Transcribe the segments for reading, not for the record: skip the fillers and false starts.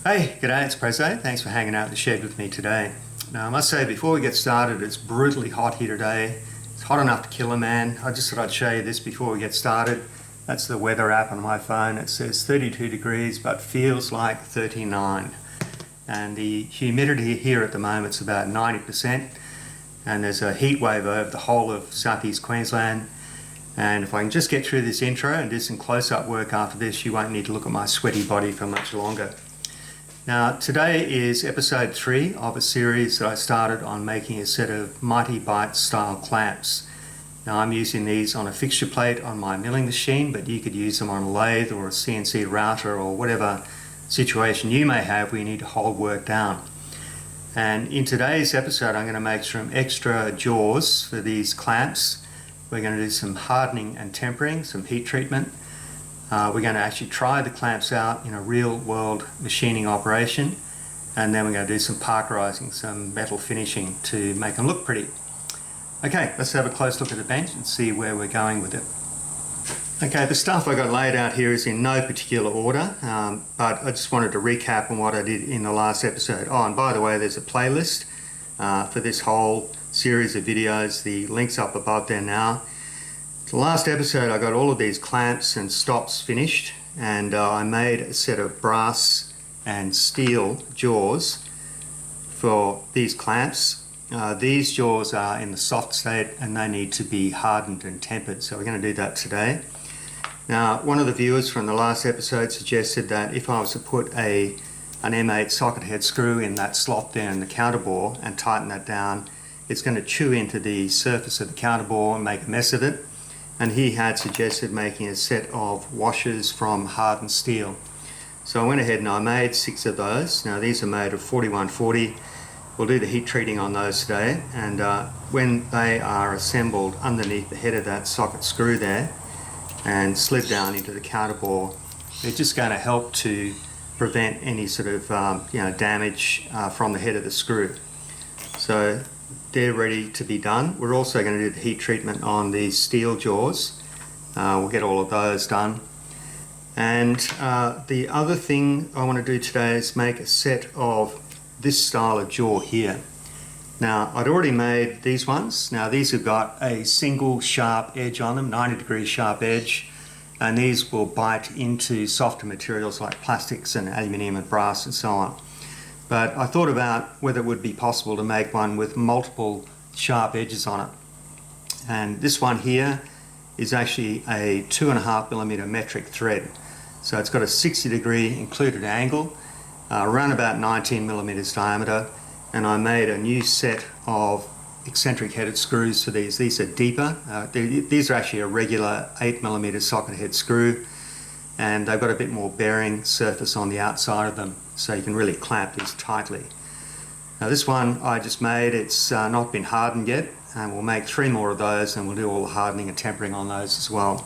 Hey, g'day, it's Prezzo. Thanks for hanging out in the shed with me today. Now, I must say, before we get started, it's brutally hot here today. It's hot enough to kill a man. I just thought I'd show you this before we get started. That's the weather app on my phone. It says 32 degrees, but feels like 39. And the humidity here at the moment is about 90%. And there's a heat wave over the whole of southeast Queensland. And if I can just get through this intro and do some close-up work after this, you won't need to look at my sweaty body for much longer. Now, today is episode 3 of a series that I started on making a set of Mitee Bite style clamps. Now, I'm using these on a fixture plate on my milling machine, but you could use them on a lathe or a CNC router or whatever situation you may have where you need to hold work down. And in today's episode, I'm going to make some extra jaws for these clamps. We're going to do some hardening and tempering, some heat treatment. We're going to actually try the clamps out in a real world machining operation, and then we're going to do some parkerising, some metal finishing to make them look pretty. Okay, let's have a close look at the bench and see where we're going with it. Okay, the stuff I got laid out here is in no particular order, but I just wanted to recap on what I did in the last episode. Oh, and by the way, there's a playlist for this whole series of videos. The link's up above there now. The last episode I got all of these clamps and stops finished, and I made a set of brass and steel jaws for these clamps. These jaws are in the soft state and they need to be hardened and tempered, so we're going to do that today. Now, one of the viewers from the last episode suggested that if I was to put an M8 socket head screw in that slot there in the counterbore and tighten that down, it's going to chew into the surface of the counterbore and make a mess of it. And he had suggested making a set of washers from hardened steel. So I went ahead and I made 6 of those. Now these are made of 4140. We'll do the heat treating on those today, and when they are assembled underneath the head of that socket screw there and slid down into the counterbore, they're just going to help to prevent any sort of damage from the head of the screw. So they're ready to be done. We're also going to do the heat treatment on these steel jaws. We'll get all of those done. And the other thing I want to do today is make a set of this style of jaw here. Now, I'd already made these ones. Now, these have got a single sharp edge on them, 90-degree sharp edge, and these will bite into softer materials like plastics and aluminium and brass and so on. But I thought about whether it would be possible to make one with multiple sharp edges on it. And this one here is actually a 2.5mm metric thread. So it's got a 60-degree included angle, around about 19mm diameter. And I made a new set of eccentric headed screws for these. These are deeper. These are actually a regular 8mm socket head screw, and they've got a bit more bearing surface on the outside of them, so you can really clamp these tightly. Now this one I just made, it's not been hardened yet, and we'll make 3 more of those and we'll do all the hardening and tempering on those as well.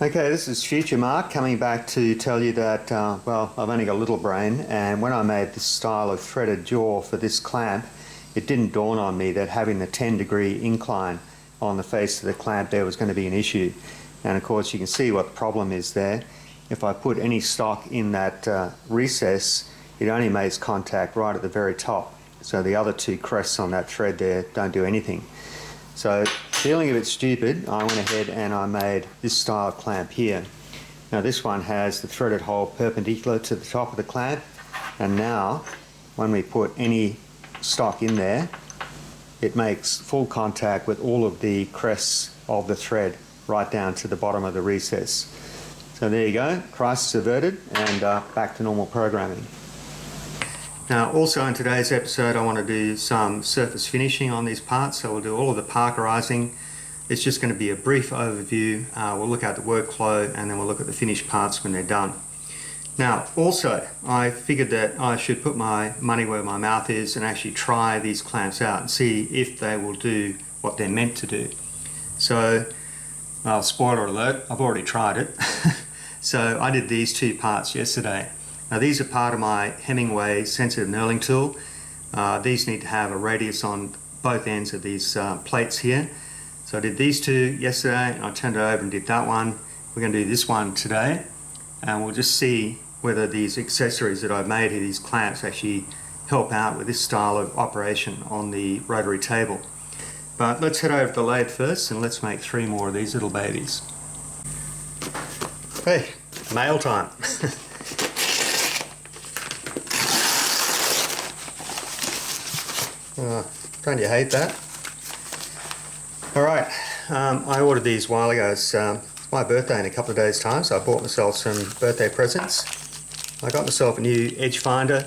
Okay, this is Future Mark coming back to tell you that, well, I've only got a little brain, and when I made this style of threaded jaw for this clamp, it didn't dawn on me that having the 10-degree incline on the face of the clamp there was going to be an issue. And of course you can see what the problem is there. If I put any stock in that recess, it only makes contact right at the very top. So the other 2 crests on that thread there don't do anything. So feeling a bit stupid, I went ahead and I made this style clamp here. Now this one has the threaded hole perpendicular to the top of the clamp, and now when we put any stock in there, it makes full contact with all of the crests of the thread right down to the bottom of the recess. So there you go, crisis averted, and back to normal programming. Now also in today's episode I want to do some surface finishing on these parts, so we'll do all of the parkerising. It's just going to be a brief overview. We'll look at the workflow and then we'll look at the finished parts when they're done. Now also I figured that I should put my money where my mouth is and actually try these clamps out and see if they will do what they're meant to do. So, well, spoiler alert, I've already tried it. So I did these 2 parts yesterday. Now these are part of my Hemingway sensitive knurling tool. These need to have a radius on both ends of these plates here. So I did these 2 yesterday, and I turned it over and did that one. We're going to do this one today, and we'll just see whether these accessories that I've made here, these clamps, actually help out with this style of operation on the rotary table. But let's head over to the lathe first and let's make 3 more of these little babies. Hey, mail time. Don't you hate that? Alright, I ordered these a while ago. It's my birthday in a couple of days' time, so I bought myself some birthday presents. I got myself a new edge finder.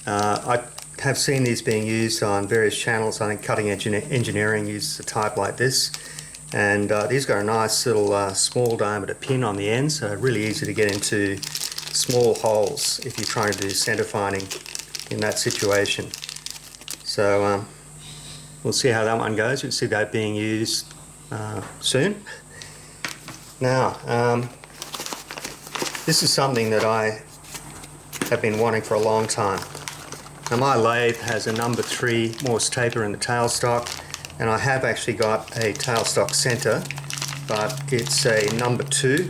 I have seen these being used on various channels. I think Cutting Edge Engineering uses a type like this. And these got a nice little small diameter pin on the end, so really easy to get into small holes if you're trying to do center finding in that situation. So we'll see how that one goes. You'll see that being used soon. Now, this is something that I have been wanting for a long time. Now my lathe has a number 3 Morse taper in the tailstock, and I have actually got a tailstock center, but it's a number 2,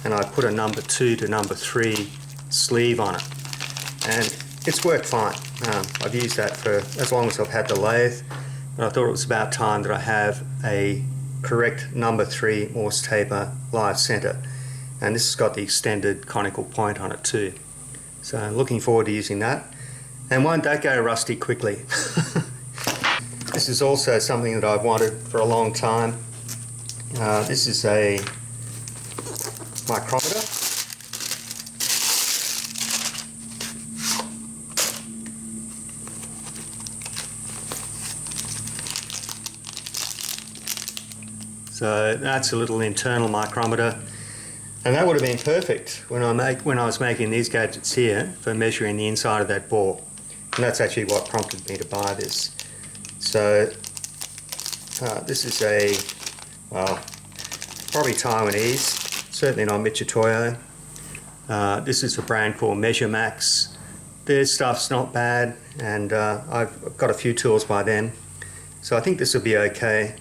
and I put a number 2 to number 3 sleeve on it, and it's worked fine. I've used that for as long as I've had the lathe, but I thought it was about time that I have a correct number 3 Morse taper live center, and this has got the extended conical point on it too. So I'm looking forward to using that. And won't that go rusty quickly? This is also something that I've wanted for a long time. This is a micrometer. So that's a little internal micrometer. And that would have been perfect when I was making these gadgets here for measuring the inside of that bore. And that's actually what prompted me to buy this. So this is a, well, probably Taiwanese, certainly not Mitutoyo. This is a brand called Measure Max. Their stuff's not bad, and I've got a few tools by them. So I think this will be okay.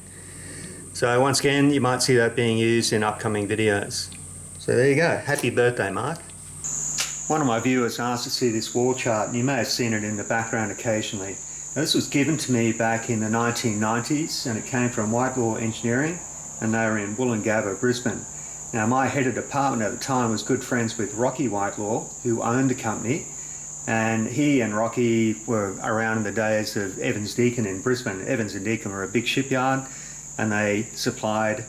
So once again, you might see that being used in upcoming videos. So there you go. Happy birthday, Mark. One of my viewers asked to see this wall chart, and you may have seen it in the background occasionally. Now, this was given to me back in the 1990s, and it came from Whitelaw Engineering, and they were in Woolloongabba, Brisbane. Now, my head of department at the time was good friends with Rocky Whitelaw, who owned the company, and he and Rocky were around in the days of Evans Deakin in Brisbane. Evans and Deakin were a big shipyard, and they supplied,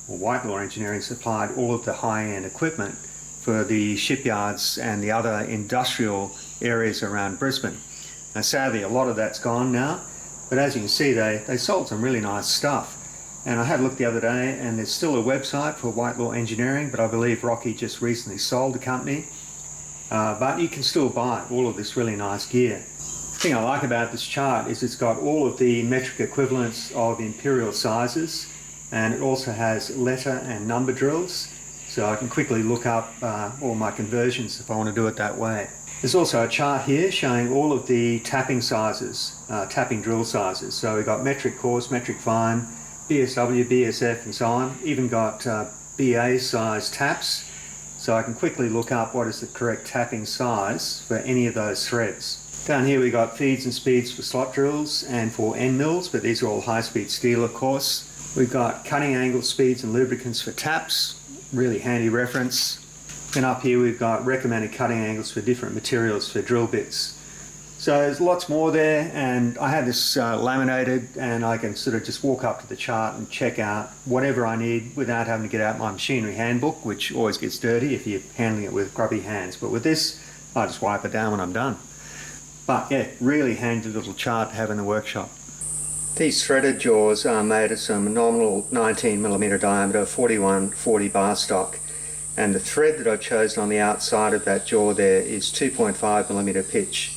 or Whitelaw Engineering supplied, all of the high-end equipment for the shipyards and the other industrial areas around Brisbane. Now sadly a lot of that's gone now, but as you can see they sold some really nice stuff. And I had a look the other day, and there's still a website for Whitelaw Engineering, but I believe Rocky just recently sold the company. But you can still buy all of this really nice gear. The thing I like about this chart is it's got all of the metric equivalents of imperial sizes, and it also has letter and number drills. So I can quickly look up all my conversions if I want to do it that way. There's also a chart here showing all of the tapping sizes, tapping drill sizes. So we've got metric coarse, metric fine, BSW, BSF and so on. Even got BA size taps. So I can quickly look up what is the correct tapping size for any of those threads. Down here we got feeds and speeds for slot drills and for end mills, but these are all high-speed steel of course. We've got cutting angle speeds and lubricants for taps. Really handy reference. And up here we've got recommended cutting angles for different materials for drill bits. So there's lots more there, and I have this laminated, and I can sort of just walk up to the chart and check out whatever I need without having to get out my machinery handbook, which always gets dirty if you're handling it with grubby hands. But with this, I just wipe it down when I'm done. But yeah, really handy little chart to have in the workshop. These threaded jaws are made of some nominal 19mm diameter 4140 bar stock, and the thread that I've chosen on the outside of that jaw there is 2.5mm pitch.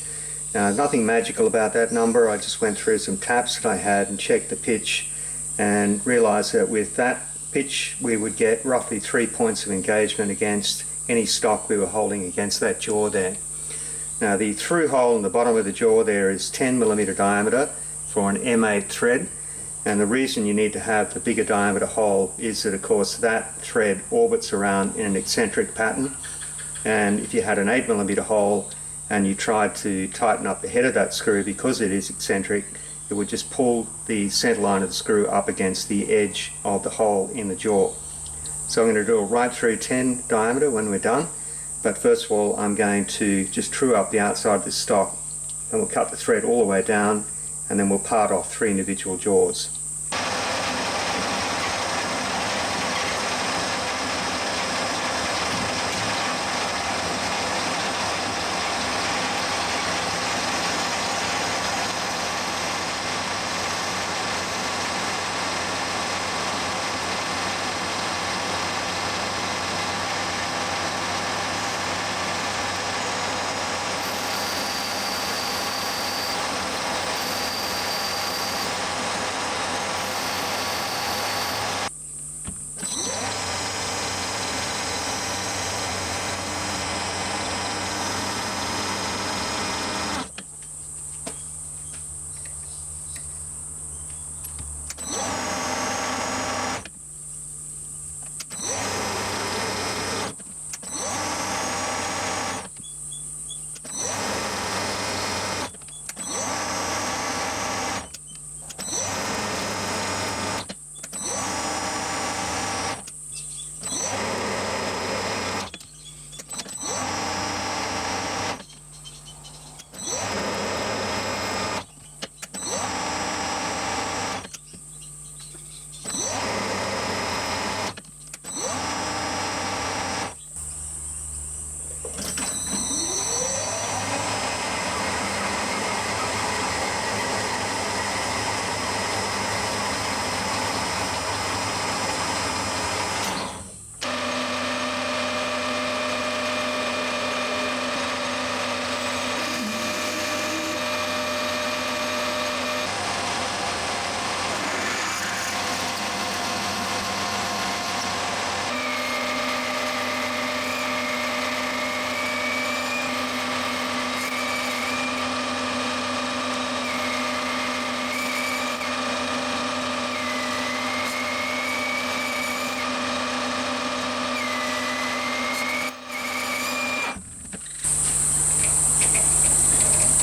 Now, nothing magical about that number. I just went through some taps that I had and checked the pitch and realised that with that pitch we would get roughly 3 points of engagement against any stock we were holding against that jaw there. Now the through hole in the bottom of the jaw there is 10mm diameter for an M8 thread, and the reason you need to have the bigger diameter hole is that of course that thread orbits around in an eccentric pattern, And if you had an 8mm hole and you tried to tighten up the head of that screw, because it is eccentric, it would just pull the center line of the screw up against the edge of the hole in the jaw. So I'm going to do a right through 10 diameter when we're done, but first of all I'm going to just true up the outside of this stock, and we'll cut the thread all the way down, and then we'll part off 3 individual jaws.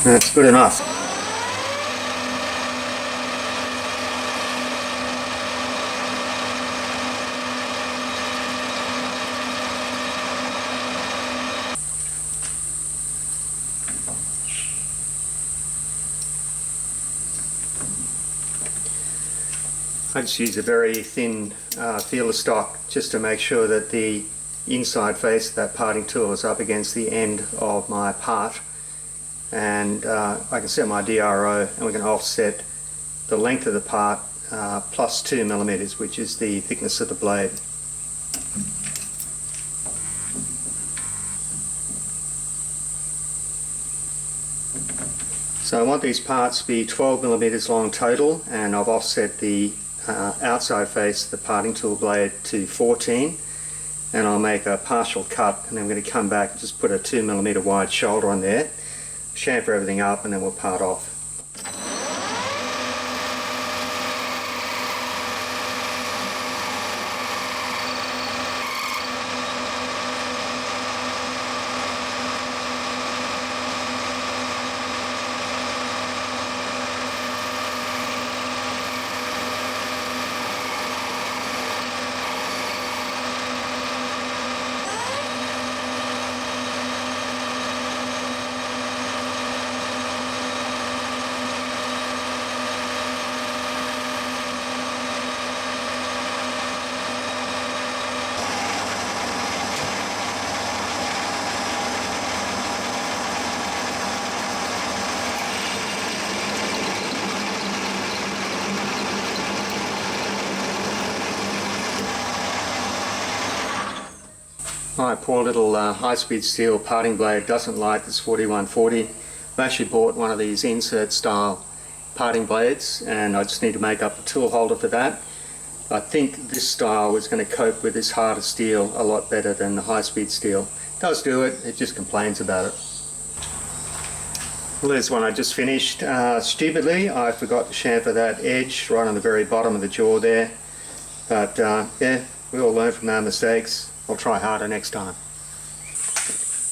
That's good enough. I just use a very thin feeler stock just to make sure that the inside face of that parting tool is up against the end of my part. And I can set my DRO, and we can offset the length of the part plus 2mm, which is the thickness of the blade. So I want these parts to be 12mm long total, and I've offset the outside face of the parting tool blade to 14, and I'll make a partial cut, and then I'm going to come back and just put a 2mm wide shoulder on there, chamfer everything up, and then we'll part off. My poor little high-speed steel parting blade doesn't like this 4140. I actually bought one of these insert style parting blades, and I just need to make up a tool holder for that. I think this style is going to cope with this harder steel a lot better than the high-speed steel. It does do it, it just complains about it. Well, there's one I just finished. Stupidly, I forgot to chamfer that edge right on the very bottom of the jaw there. But yeah, we all learn from our mistakes. I'll try harder next time.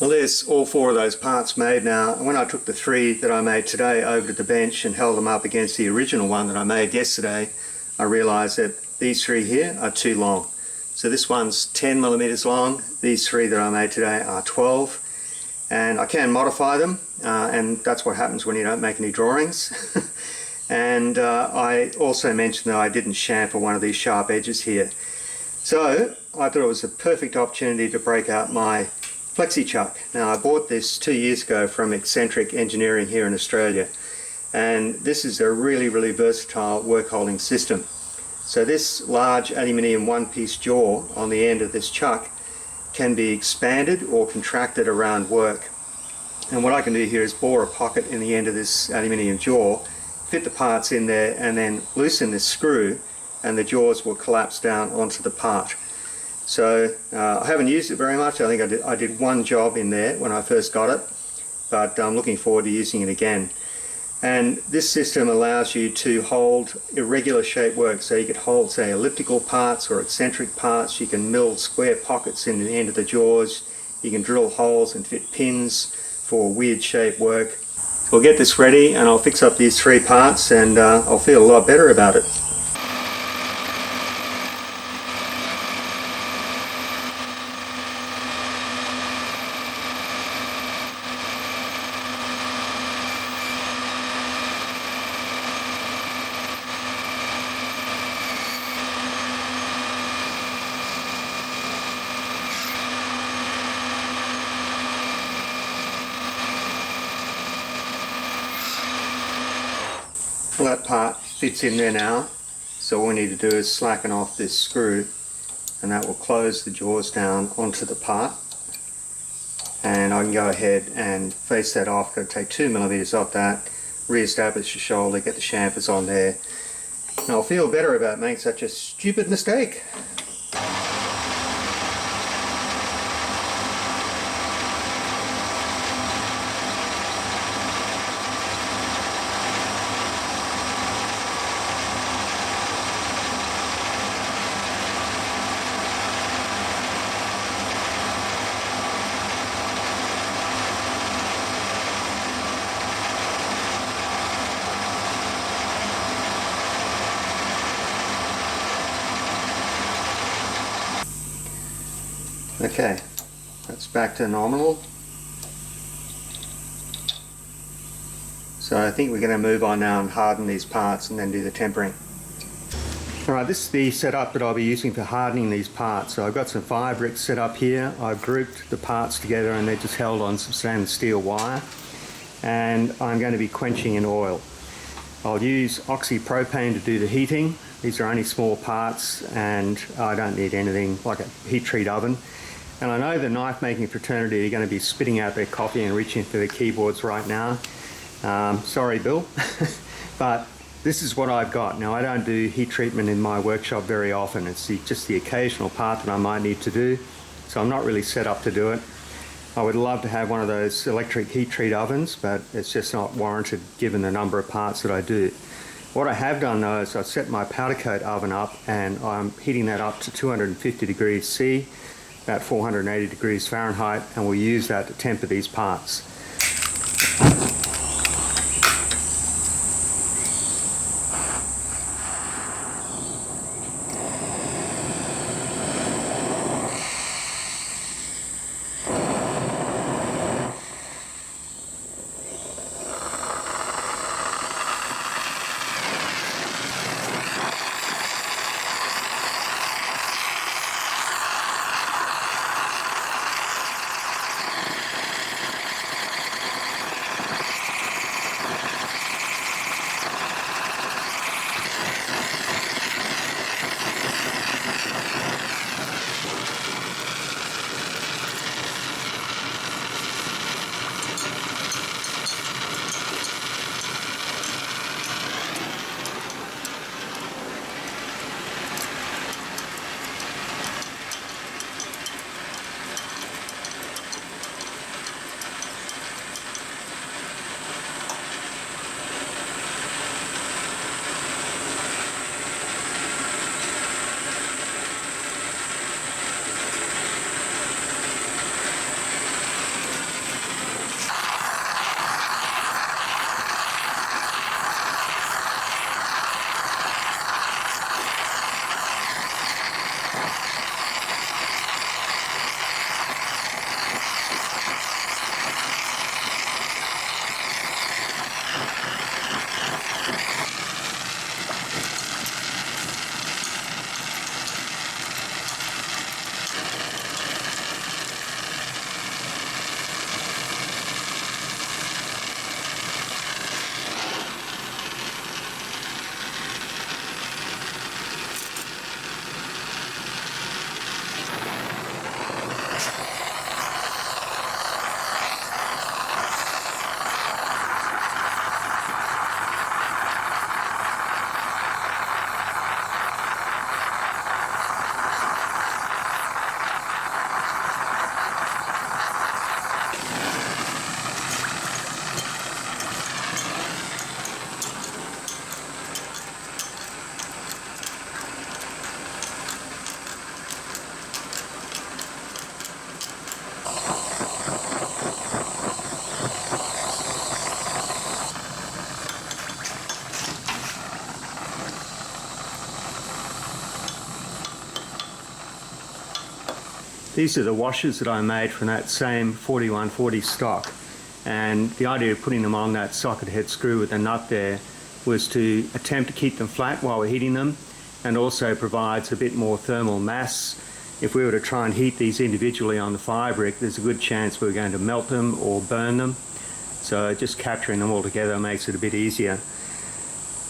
Well, there's all 4 of those parts made now. When I took the 3 that I made today over to the bench and held them up against the original one that I made yesterday, I realised that these 3 here are too long. So this one's 10 millimeters long, these 3 that I made today are 12, and I can modify them, and that's what happens when you don't make any drawings. And I also mentioned that I didn't chamfer one of these sharp edges here. So I thought it was a perfect opportunity to break out my Flexi Chuck. Now, I bought this 2 years ago from Eccentric Engineering here in Australia, and this is a really versatile work holding system. So this large aluminium one-piece jaw on the end of this chuck can be expanded or contracted around work. And what I can do here is bore a pocket in the end of this aluminium jaw, fit the parts in there, and then loosen this screw, and the jaws will collapse down onto the part. So I haven't used it very much. I think I did 1 job in there when I first got it, but I'm looking forward to using it again. And this system allows you to hold irregular shaped work. So you could hold, say, elliptical parts or eccentric parts. You can mill square pockets in the end of the jaws. You can drill holes and fit pins for weird shaped work. So we'll get this ready and I'll fix up these 3 parts, and I'll feel a lot better about it. Well, that part fits in there now, so all we need to do is slacken off this screw, and that will close the jaws down onto the part. And I can go ahead and face that off. Got to take 2 millimeters off that, re-establish the shoulder, get the chamfers on there, and I'll feel better about making such a stupid mistake. Okay, that's back to normal. So I think we're going to move on now and harden these parts and then do the tempering. Alright, this is the setup that I'll be using for hardening these parts. So I've got some fire bricks set up here. I've grouped the parts together and they're just held on some stainless steel wire. And I'm going to be quenching in oil. I'll use oxypropane to do the heating. These are only small parts and I don't need anything like a heat treat oven. And I know the knife making fraternity are going to be spitting out their coffee and reaching for their keyboards right now. Sorry, Bill, but this is what I've got. Now, I don't do heat treatment in my workshop very often. It's just the occasional part that I might need to do, so I'm not really set up to do it. I would love to have one of those electric heat treat ovens, but it's just not warranted given the number of parts that I do. What I have done though is I've set my powder coat oven up and I'm heating that up to 250 degrees C, about 480 degrees Fahrenheit, and we'll use that to temper these parts. These are the washers that I made from that same 4140 stock, and the idea of putting them on that socket head screw with a nut there was to attempt to keep them flat while we're heating them, and also provides a bit more thermal mass. If we were to try and heat these individually on the fire brick, there's a good chance we're going to melt them or burn them, so just capturing them all together makes it a bit easier.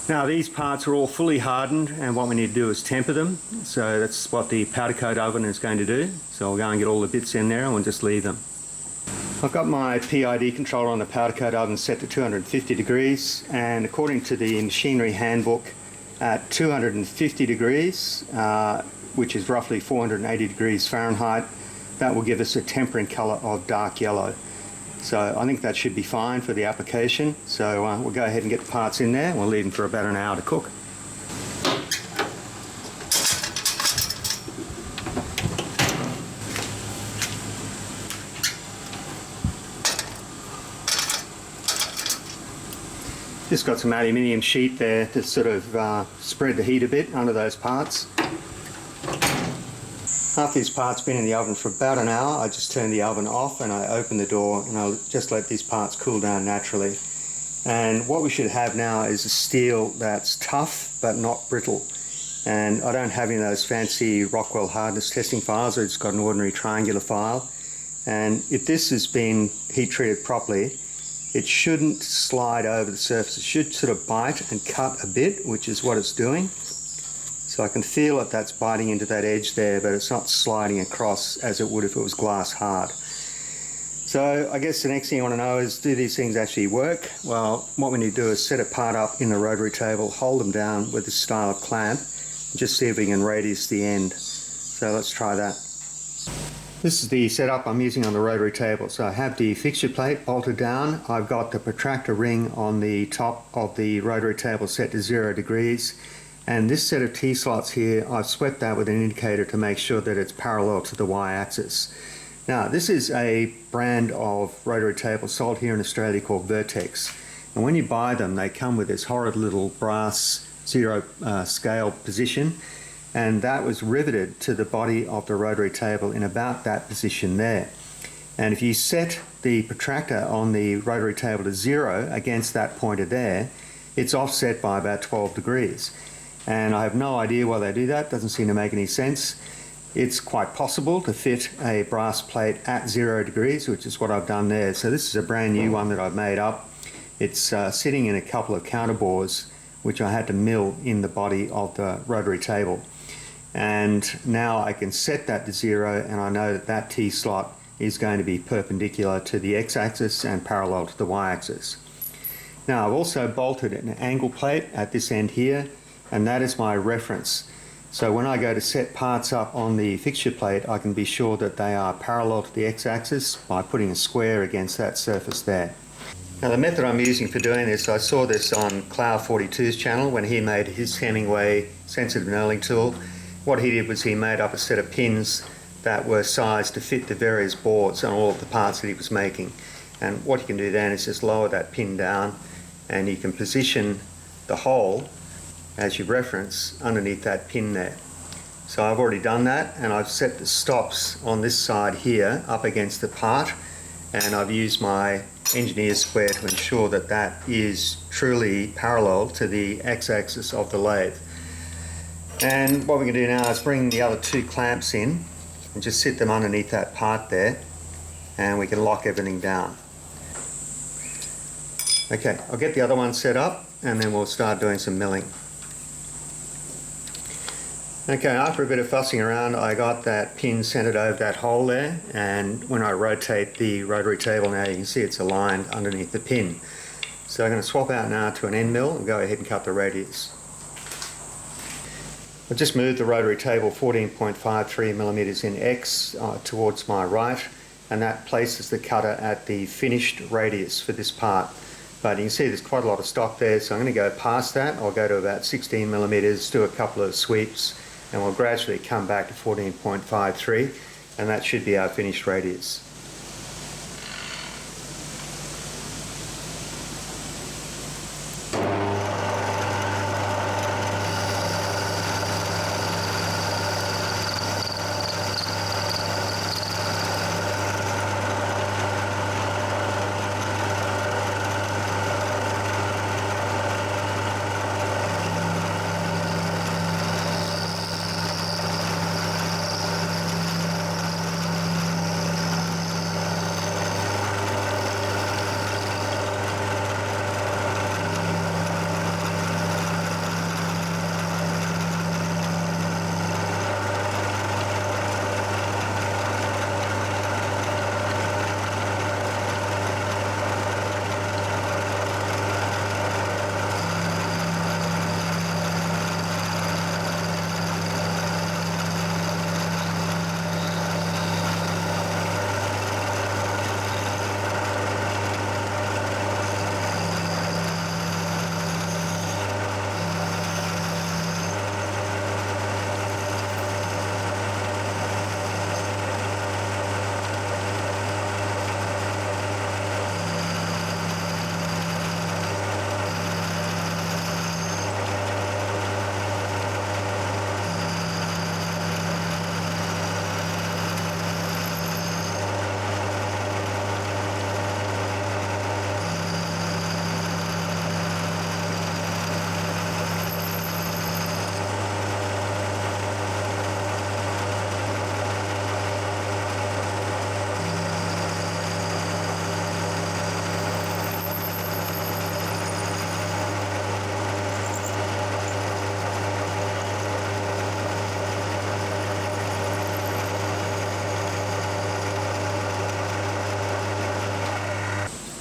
Now these parts are all fully hardened, and what we need to do is temper them. So that's what the powder coat oven is going to do. So we'll go and get all the bits in there and we'll just leave them. I've got my PID controller on the powder coat oven set to 250 degrees, and according to the machinery handbook, at 250 degrees, which is roughly 480 degrees Fahrenheit, that will give us a tempering colour of dark yellow. So I think that should be fine for the application. So we'll go ahead and get the parts in there. We'll leave them for about an hour to cook. Just got some aluminium sheet there to sort of spread the heat a bit under those parts. After these parts been in the oven for about an hour, I just turn the oven off and I open the door and I'll just let these parts cool down naturally. And what we should have now is a steel that's tough but not brittle. And I don't have any of those fancy Rockwell hardness testing files. I've just got an ordinary triangular file. And if this has been heat treated properly, it shouldn't slide over the surface. It should sort of bite and cut a bit, which is what it's doing. So I can feel that that's biting into that edge there, but it's not sliding across as it would if it was glass hard. So I guess the next thing you want to know is, do these things actually work? Well, what we need to do is set a part up in the rotary table, hold them down with this style of clamp, and just see if we can radius the end. So let's try that. This is the setup I'm using on the rotary table. So I have the fixture plate bolted down. I've got the protractor ring on the top of the rotary table set to 0 degrees. And this set of T-slots here, I've swept that with an indicator to make sure that it's parallel to the Y-axis. Now, this is a brand of rotary table sold here in Australia called Vertex. And when you buy them, they come with this horrid little brass 0 scale position. And that was riveted to the body of the rotary table in about that position there. And if you set the protractor on the rotary table to 0 against that pointer there, it's offset by about 12 degrees. And I have no idea why they do that. Doesn't seem to make any sense. It's quite possible to fit a brass plate at 0 degrees, which is what I've done there. So this is a brand new one that I've made up. It's sitting in a couple of counterbores, which I had to mill in the body of the rotary table. And now I can set that to 0, and I know that that T-slot is going to be perpendicular to the X-axis and parallel to the Y-axis. Now I've also bolted an angle plate at this end here, and that is my reference. So when I go to set parts up on the fixture plate, I can be sure that they are parallel to the X-axis by putting a square against that surface there. Now the method I'm using for doing this, I saw this on Cloud42's channel when he made his Hemingway sensitive knurling tool. What he did was he made up a set of pins that were sized to fit the various boards on all of the parts that he was making. And what you can do then is just lower that pin down, and you can position the hole as you reference underneath that pin there. So I've already done that, and I've set the stops on this side here up against the part, and I've used my engineer's square to ensure that that is truly parallel to the X-axis of the lathe. And what we can do now is bring the other 2 clamps in and just sit them underneath that part there, and we can lock everything down. Okay, I'll get the other one set up and then we'll start doing some milling. Okay, after a bit of fussing around, I got that pin centered over that hole there, and when I rotate the rotary table now, you can see it's aligned underneath the pin. So I'm going to swap out now to an end mill and go ahead and cut the radius. I've just moved the rotary table 14.53 millimeters in X towards my right, and that places the cutter at the finished radius for this part. But you can see there's quite a lot of stock there, so I'm going to go past that. I'll go to about 16 millimeters, do a couple of sweeps, and we'll gradually come back to 14.53, and that should be our finished radius.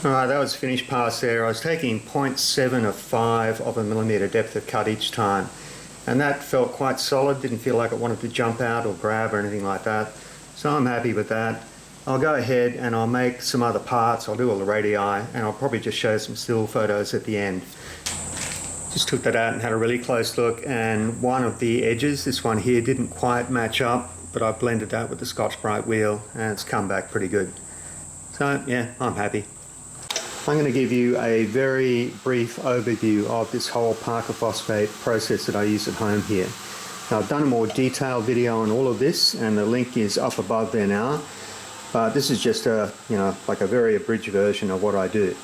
Alright, that was the finished pass there. I was taking 0.7 of 5 of a millimetre depth of cut each time, and that felt quite solid, didn't feel like it wanted to jump out or grab or anything like that, so I'm happy with that. I'll go ahead and I'll make some other parts. I'll do all the radii, and I'll probably just show some still photos at the end. Just took that out and had a really close look, and one of the edges, this one here, didn't quite match up, but I blended that with the Scotch-Brite wheel and it's come back pretty good. So yeah, I'm happy. I'm going to give you a very brief overview of this whole Parker phosphate process that I use at home here. Now, I've done a more detailed video on all of this, and the link is up above there now, but this is just a, like a very abridged version of what I do.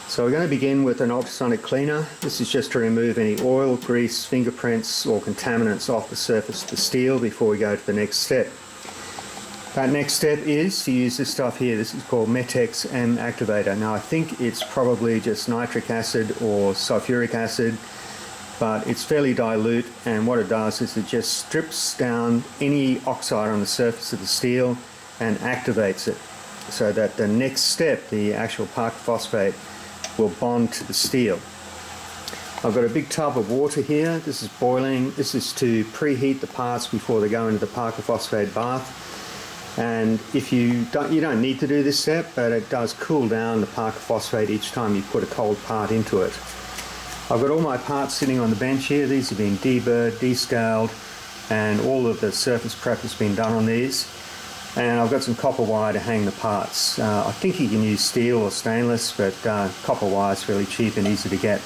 So we're going to begin with an ultrasonic cleaner. This is just to remove any oil, grease, fingerprints or contaminants off the surface of the steel before we go to the next step. That next step is to use this stuff here. This is called Mitee M activator. Now I think it's probably just nitric acid or sulfuric acid, but it's fairly dilute, and what it does is it just strips down any oxide on the surface of the steel and activates it, so that the next step, the actual Parker phosphate, will bond to the steel. I've got a big tub of water here. This is boiling. This is to preheat the parts before they go into the Parker phosphate bath. And if you don't need to do this step, but it does cool down the Parker phosphate each time you put a cold part into it. I've got all my parts sitting on the bench here. These have been deburred, descaled, and all of the surface prep has been done on these. And I've got some copper wire to hang the parts. I think you can use steel or stainless, but copper wire is fairly cheap and easy to get.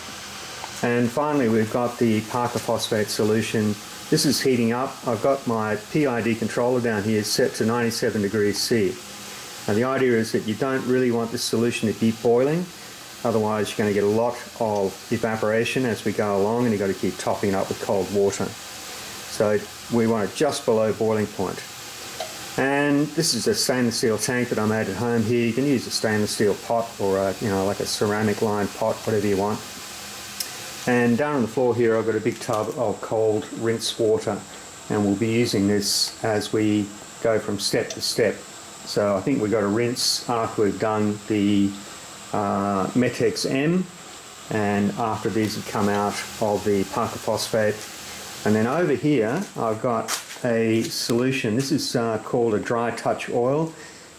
And finally, we've got the Parker phosphate solution. This is heating up. I've got my PID controller down here set to 97 degrees C. Now the idea is that you don't really want this solution to keep boiling, otherwise you're going to get a lot of evaporation as we go along, and you've got to keep topping it up with cold water. So we want it just below boiling point. And this is a stainless steel tank that I made at home here. You can use a stainless steel pot or a, like a ceramic lined pot, whatever you want. And down on the floor here I've got a big tub of cold rinse water, and we'll be using this as we go from step to step. So I think we've got to rinse after we've done the Mitee M, and after these have come out of the Parker phosphate. And then over here I've got a solution. This is called a dry touch oil.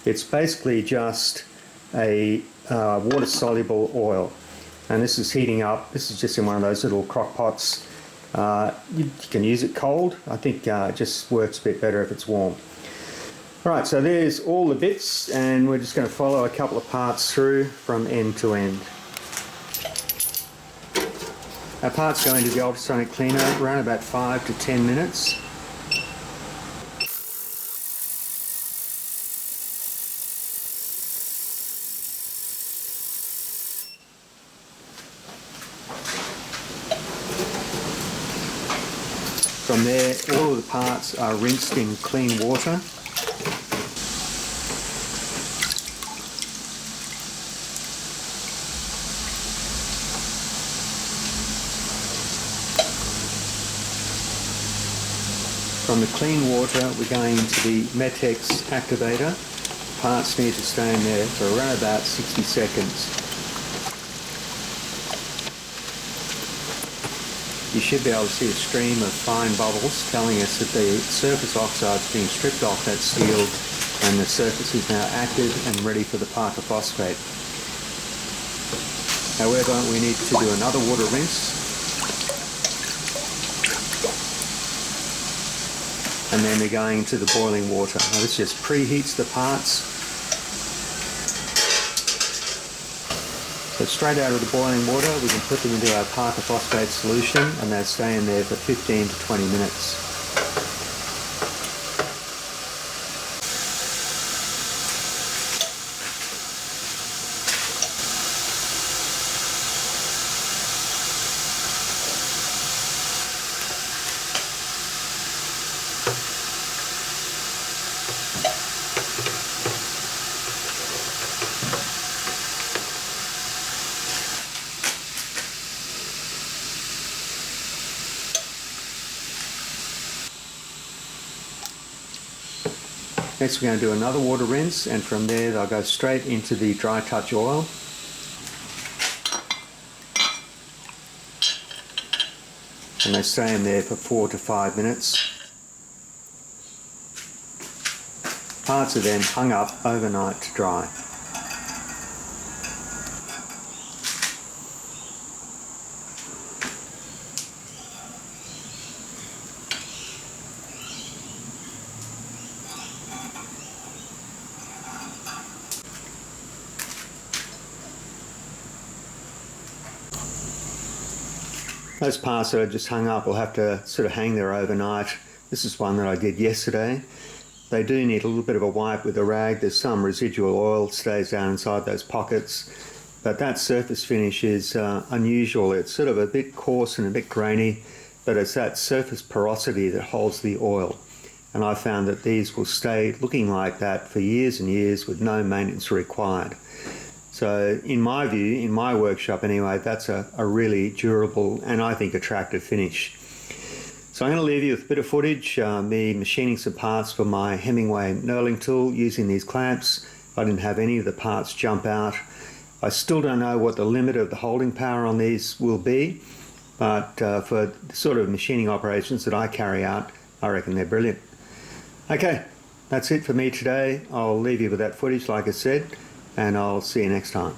It's basically just a water soluble oil. And this is heating up. This is just in one of those little crock pots. You can use it cold. I think it just works a bit better if it's warm. Alright, so there's all the bits, and we're just going to follow a couple of parts through from end to end. Our parts go into the ultrasonic cleaner around about 5 to 10 minutes. From there, all of the parts are rinsed in clean water. From the clean water, we're going into the Mitee activator. Parts need to stay in there for around about 60 seconds. You should be able to see a stream of fine bubbles telling us that the surface oxide is being stripped off that steel, and the surface is now active and ready for the Parker phosphate. However, we need to do another water rinse, and then we're going to the boiling water. Now this just preheats the parts. So straight out of the boiling water, we can put them into our Parker phosphate solution, and they stay in there for 15 to 20 minutes. Next we're going to do another water rinse, and from there they'll go straight into the dry touch oil. and they stay in there for 4 to 5 minutes. Parts are then hung up overnight to dry. Those parts that I just hung up will have to sort of hang there overnight. This is one that I did yesterday. They do need a little bit of a wipe with a rag. There's some residual oil stays down inside those pockets, but that surface finish is unusual. It's sort of a bit coarse and a bit grainy, but it's that surface porosity that holds the oil. And I found that these will stay looking like that for years and years with no maintenance required. So in my view, in my workshop anyway, that's a really durable and I think attractive finish. So I'm going to leave you with a bit of footage, me machining some parts for my Hemingway knurling tool using these clamps. I didn't have any of the parts jump out. I still don't know what the limit of the holding power on these will be, but for the sort of machining operations that I carry out, I reckon they're brilliant. Okay, that's it for me today. I'll leave you with that footage like I said, and I'll see you next time.